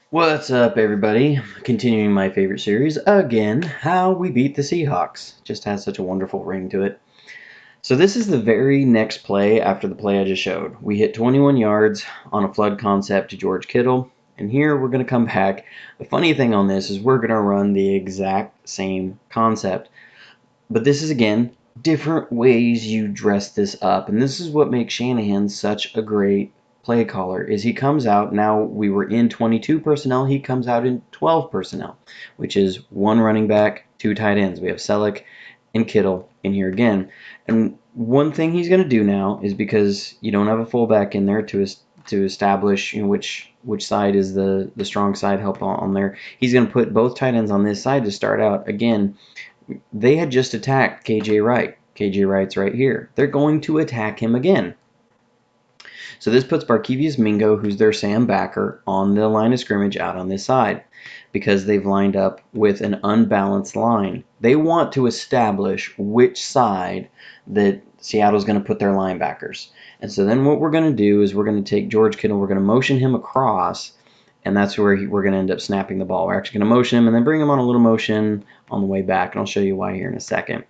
What's up, everybody? Continuing my favorite series again, How We Beat the Seahawks. Just has such a wonderful ring to it. So this is the very next play after the play I just showed. We hit 21 yards on a flood concept to George Kittle, and here we're going to come back. The funny thing on this is we're going to run the exact same concept, but this is, again, different ways you dress this up, and this is what makes Shanahan such a great play caller. Is he comes out, now we were in 22 personnel, he comes out in 12 personnel, which is one running back, two tight ends. We have Selleck and Kittle in here again. And one thing he's going to do now is, because you don't have a fullback in there to establish, which side is the strong side, help on there. He's going to put both tight ends on this side to start out. Again, they had just attacked KJ Wright. KJ Wright's right here. They're going to attack him again. So this puts Barkevius Mingo, who's their Sam backer, on the line of scrimmage out on this side, because they've lined up with an unbalanced line. They want to establish which side that Seattle's going to put their linebackers. And so then what we're going to do is we're going to take George Kittle, we're going to motion him across, and that's where we're going to end up snapping the ball. We're actually going to motion him and then bring him on a little motion on the way back, and I'll show you why here in a second.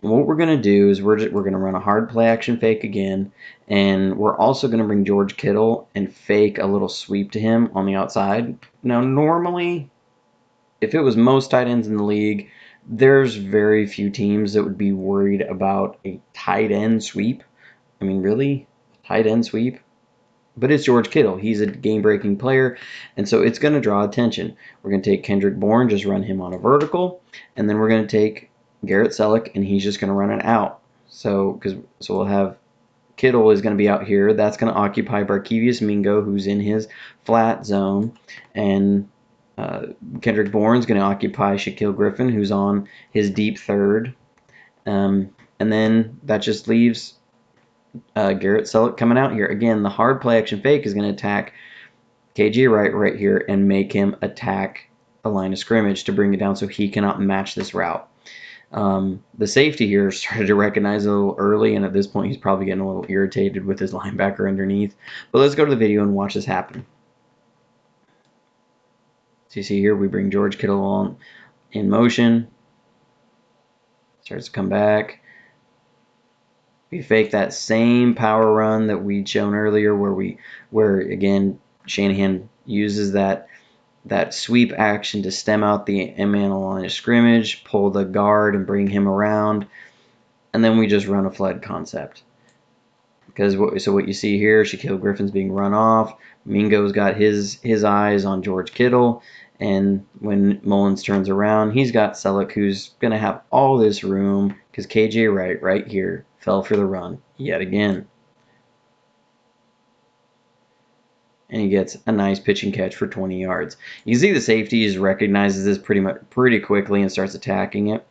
And what we're going to do is we're going to run a hard play action fake again, and we're also going to bring George Kittle and fake a little sweep to him on the outside. Now, normally, if it was most tight ends in the league, there's very few teams that would be worried about a tight end sweep. I mean, really? Tight end sweep? But it's George Kittle. He's a game-breaking player, and so it's going to draw attention. We're going to take Kendrick Bourne, just run him on a vertical, and then we're going to take Garrett Selleck, and he's just going to run it out. So we'll have Kittle is going to be out here. That's going to occupy Barkevius Mingo, who's in his flat zone, and Kendrick Bourne is going to occupy Shaquille Griffin, who's on his deep third. And then that just leaves Garrett Selleck coming out here. Again, the hard play action fake is going to attack KJ Wright right here and make him attack the line of scrimmage to bring it down so he cannot match this route. The safety here started to recognize it a little early, and at this point he's probably getting a little irritated with his linebacker underneath. But let's go to the video and watch this happen. So you see here we bring George Kittle on in motion. Starts to come back. We fake that same power run that we'd shown earlier, where again Shanahan uses that sweep action to stem out the man line of scrimmage, pull the guard and bring him around, and then we just run a flood concept. Because what you see here, Shaquille Griffin's being run off. Mingo's got his eyes on George Kittle, and when Mullins turns around, he's got Selleck, who's going to have all this room because KJ Wright right here fell for the run yet again. And he gets a nice pitch and catch for 20 yards. You can see the safety recognizes this pretty quickly and starts attacking it.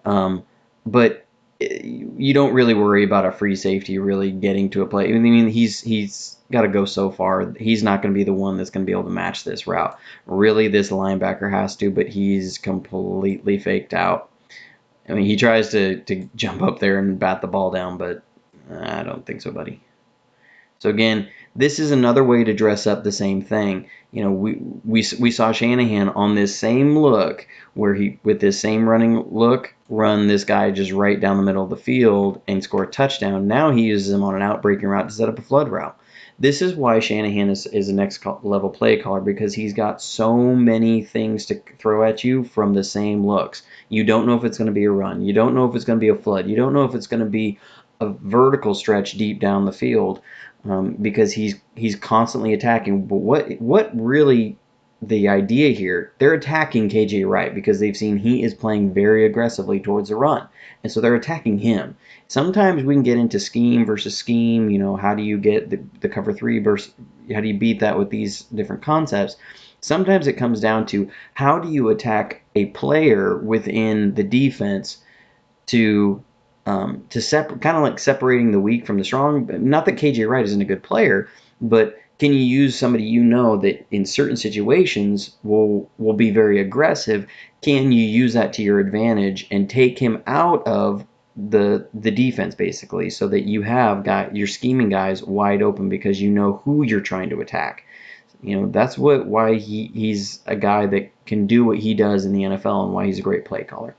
But you don't really worry about a free safety really getting to a play. I mean, he's got to go so far. He's not going to be the one that's going to be able to match this route. Really, this linebacker has to, but he's completely faked out. I mean, he tries to jump up there and bat the ball down, but I don't think so, buddy. So again, this is another way to dress up the same thing. You know, we saw Shanahan on this same look, where he, with this same running look, run this guy just right down the middle of the field and score a touchdown. Now he uses him on an outbreaking route to set up a flood route. This is why Shanahan is a next level play caller, because he's got so many things to throw at you from the same looks. You don't know if it's going to be a run. You don't know if it's going to be a flood. You don't know if it's going to be a vertical stretch deep down the field. Because he's constantly attacking. But what really the idea here? They're attacking KJ Wright because they've seen he is playing very aggressively towards the run, and so they're attacking him. Sometimes we can get into scheme versus scheme. You know, how do you get the cover three versus how do you beat that with these different concepts? Sometimes it comes down to how do you attack a player within the defense to kind of like separating the weak from the strong. Not that KJ Wright isn't a good player, but can you use somebody you know that in certain situations will be very aggressive? Can you use that to your advantage and take him out of the defense, basically, so that you have got your scheming guys wide open because you know who you're trying to attack? That's why he's a guy that can do what he does in the NFL and why he's a great play caller.